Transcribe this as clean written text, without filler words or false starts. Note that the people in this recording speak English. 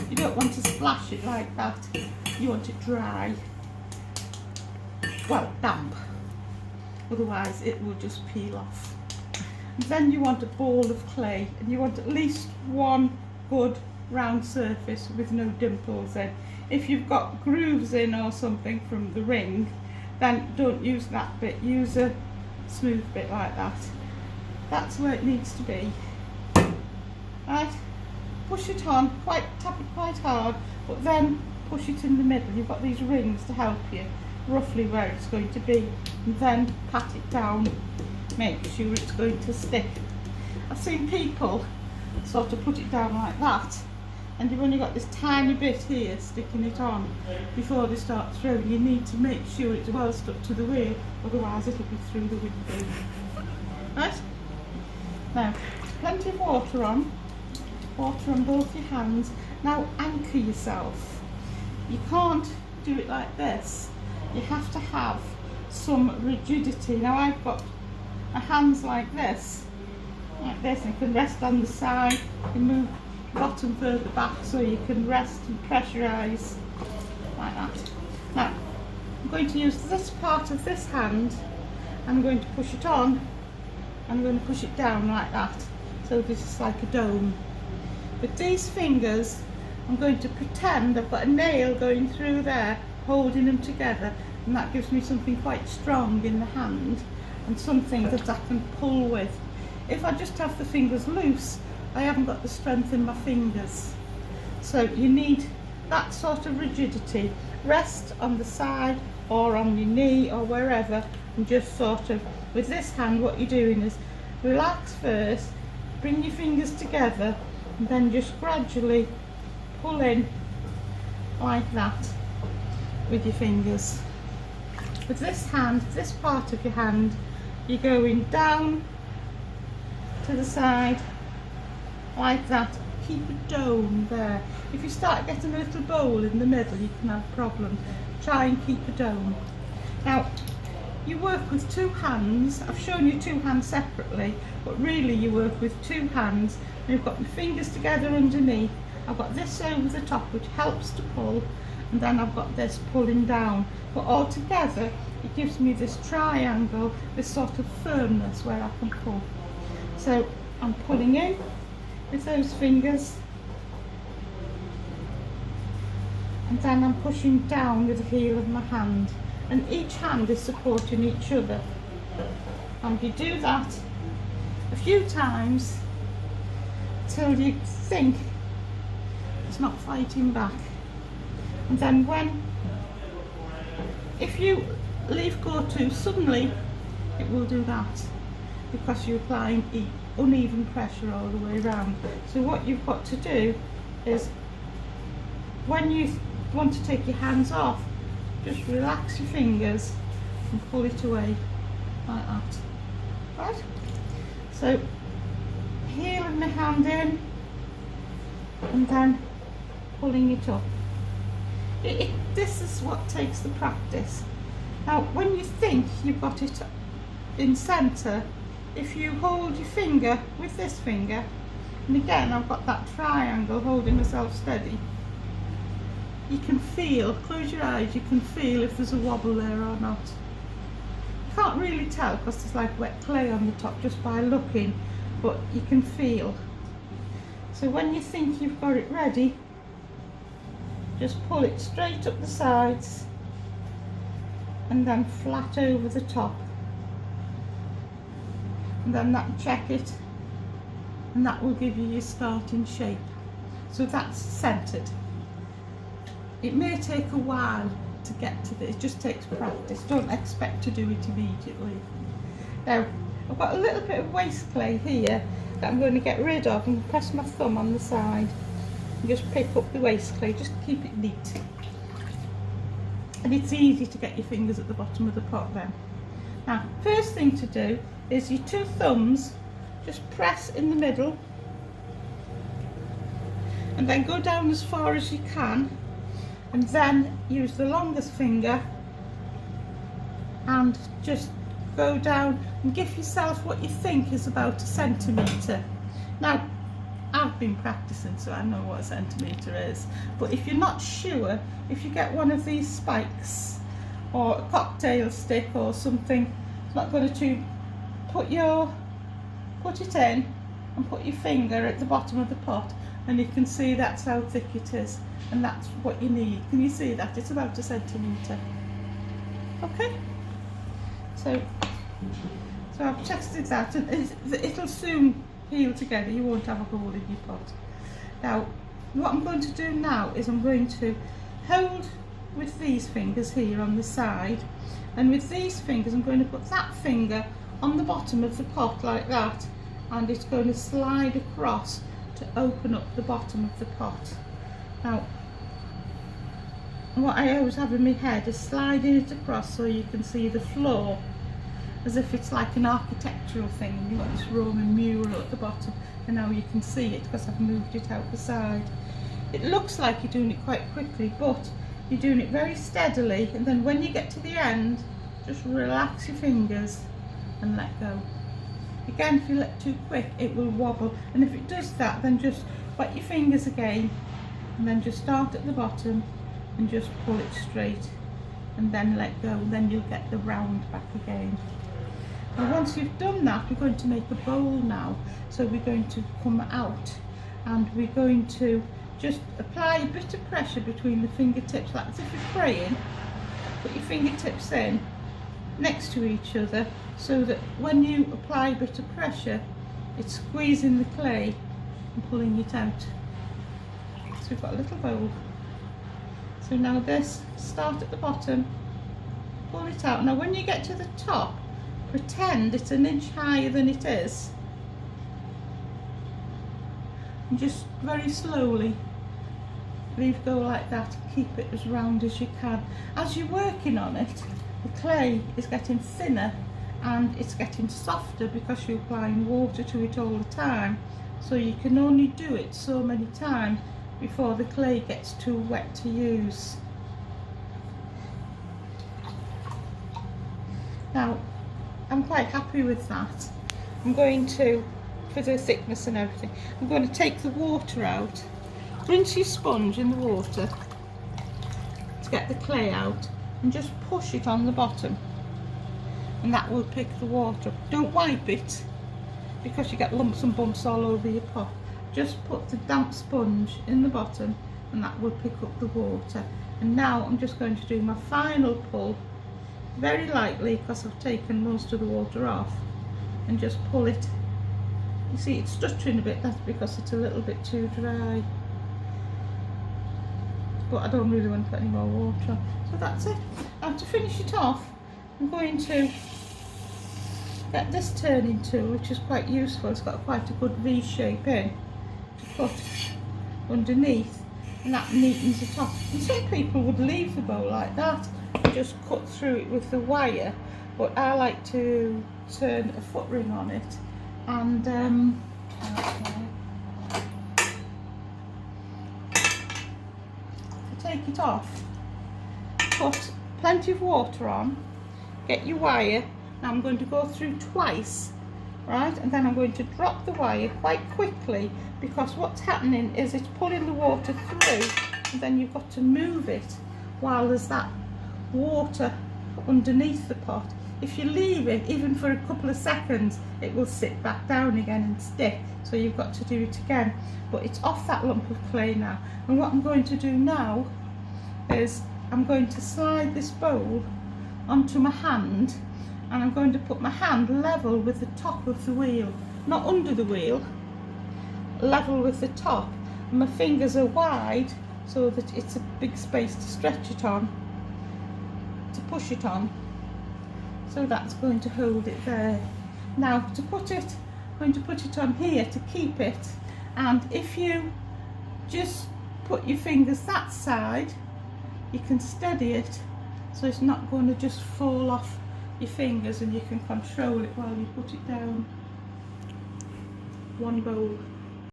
You don't want to splash it like that. You want it dry. Well, damp. Otherwise it will just peel off. And then you want a ball of clay, and you want at least one good round surface with no dimples in. If you've got grooves in or something from the ring, then don't use that bit, use a smooth bit like that. That's where it needs to be. Right, push it on, tap it quite hard, but then push it in the middle. You've got these rings to help you, roughly where it's going to be, and then pat it down, make sure it's going to stick. I've seen people sort of put it down like that, and you've only got this tiny bit here sticking it on before they start throwing. You need to make sure it's well stuck to the wheel, otherwise it'll be through the window. Right? Now, plenty of water on both your hands. Now anchor yourself. You can't do it like this. You have to have some rigidity. Now I've got my hands like this, and you can rest on the side, you can move bottom further back so you can rest and pressurise like that. Now I'm going to use this part of this hand, I'm going to push it on, I'm going to push it down like that, so this is like a dome. With these fingers I'm going to pretend I've got a nail going through there holding them together, and that gives me something quite strong in the hand and something that I can pull with. If I just have the fingers loose, I haven't got the strength in my fingers. So you need that sort of rigidity. Rest on the side or on your knee or wherever, and just sort of, with this hand what you're doing is relax first, bring your fingers together, and then just gradually pull in like that with your fingers. With this hand, this part of your hand, you're going down to the side like that. Keep a dome there. If you start getting a little bowl in the middle, you can have problems. Try and keep a dome. Now, you work with two hands. I've shown you two hands separately, but really you work with two hands. And you've got your fingers together underneath. I've got this over the top, which helps to pull, and then I've got this pulling down. But all together, it gives me this triangle, this sort of firmness where I can pull. So I'm pulling in with those fingers, and then I'm pushing down with the heel of my hand, and each hand is supporting each other. And you do that a few times till you think it's not fighting back. And then if you leave go too suddenly, it will do that, because you're applying uneven pressure all the way around. So what you've got to do is, when you want to take your hands off, just relax your fingers and pull it away like that. Right? So heel of my hand in, and then pulling it up. This is what takes the practice. Now when you think you've got it in centre, if you hold your finger with this finger, and again I've got that triangle holding myself steady, you can feel, close your eyes, you can feel if there's a wobble there or not. You can't really tell because there's like wet clay on the top just by looking, but you can feel. So when you think you've got it ready, just pull it straight up the sides and then flat over the top, and then that check it, and that will give you your starting shape. So that's centered. It may take a while to get to this, it just takes practice. Don't expect to do it immediately. Now I've got a little bit of waste clay here that I'm going to get rid of, and press my thumb on the side and just pick up the waste clay, just keep it neat. And it's easy to get your fingers at the bottom of the pot then. Now first thing to do is your two thumbs, just press in the middle and then go down as far as you can, and then use the longest finger and just go down and give yourself what you think is about 1 centimetre. Now I've been practicing, so I know what a centimetre is. But if you're not sure, if you get one of these spikes or a cocktail stick or something, it's not going to put it in and put your finger at the bottom of the pot, and you can see that's how thick it is, and that's what you need. Can you see that? It's about a centimetre. Okay, so I've tested that, and it'll soon heal together. You won't have a hole in your pot. Now what I'm going to do now is I'm going to hold with these fingers here on the side, and with these fingers I'm going to put that finger on the bottom of the pot like that, and it's going to slide across to open up the bottom of the pot. Now what I always have in my head is sliding it across so you can see the floor, as if it's like an architectural thing, and you've got this Roman mural at the bottom, and now you can see it because I've moved it out the side. It looks like you're doing it quite quickly, but you're doing it very steadily, and then when you get to the end, just relax your fingers and let go. Again, if you let too quick, it will wobble, and if it does that, then just wet your fingers again, and then just start at the bottom and just pull it straight, and then let go, and then you'll get the round back again. Now once you've done that, we're going to make a bowl now. So we're going to come out, and we're going to just apply a bit of pressure between the fingertips, like as if you're praying. Put your fingertips in next to each other, so that when you apply a bit of pressure, it's squeezing the clay and pulling it out. So we've got a little bowl. So now this, start at the bottom, pull it out. Now when you get to the top, pretend it's an inch higher than it is, and just very slowly leave go like that. Keep it as round as you can. As you're working on it, the clay is getting thinner and it's getting softer because you're applying water to it all the time, so you can only do it so many times before the clay gets too wet to use. Now I'm quite happy with that. I'm going to, for the thickness and everything, I'm going to take the water out, rinse your sponge in the water to get the clay out, and just push it on the bottom, and that will pick the water up. Don't wipe it because you get lumps and bumps all over your pot. Just put the damp sponge in the bottom, and that will pick up the water. And now I'm just going to do my final pull, very lightly because I've taken most of the water off, and just pull it. You see it's stuttering a bit, that's because it's a little bit too dry, but I don't really want to put any more water on. So that's it. Now to finish it off, I'm going to get this turning tool, which is quite useful. It's got quite a good V shape in, to put underneath, and that neatens it off. And some people would leave the bowl like that and just cut through it with the wire, but I like to turn a foot ring on it, and to take it off, put plenty of water on, get your wire. Now I'm going to go through twice, right, and then I'm going to drop the wire quite quickly, because what's happening is it's pulling the water through, and then you've got to move it while there's that water underneath the pot. If you leave it even for a couple of seconds, it will sit back down again and stick, so you've got to do it again. But it's off that lump of clay now, and what I'm going to do now is I'm going to slide this bowl onto my hand, and I'm going to put my hand level with the top of the wheel, not under the wheel, level with the top, and my fingers are wide so that it's a big space to stretch it on, to push it on. So that's going to hold it there. Now to put it, I'm going to put it on here to keep it, and if you just put your fingers that side, you can steady it so it's not going to just fall off your fingers, and you can control it while you put it down. One bowl.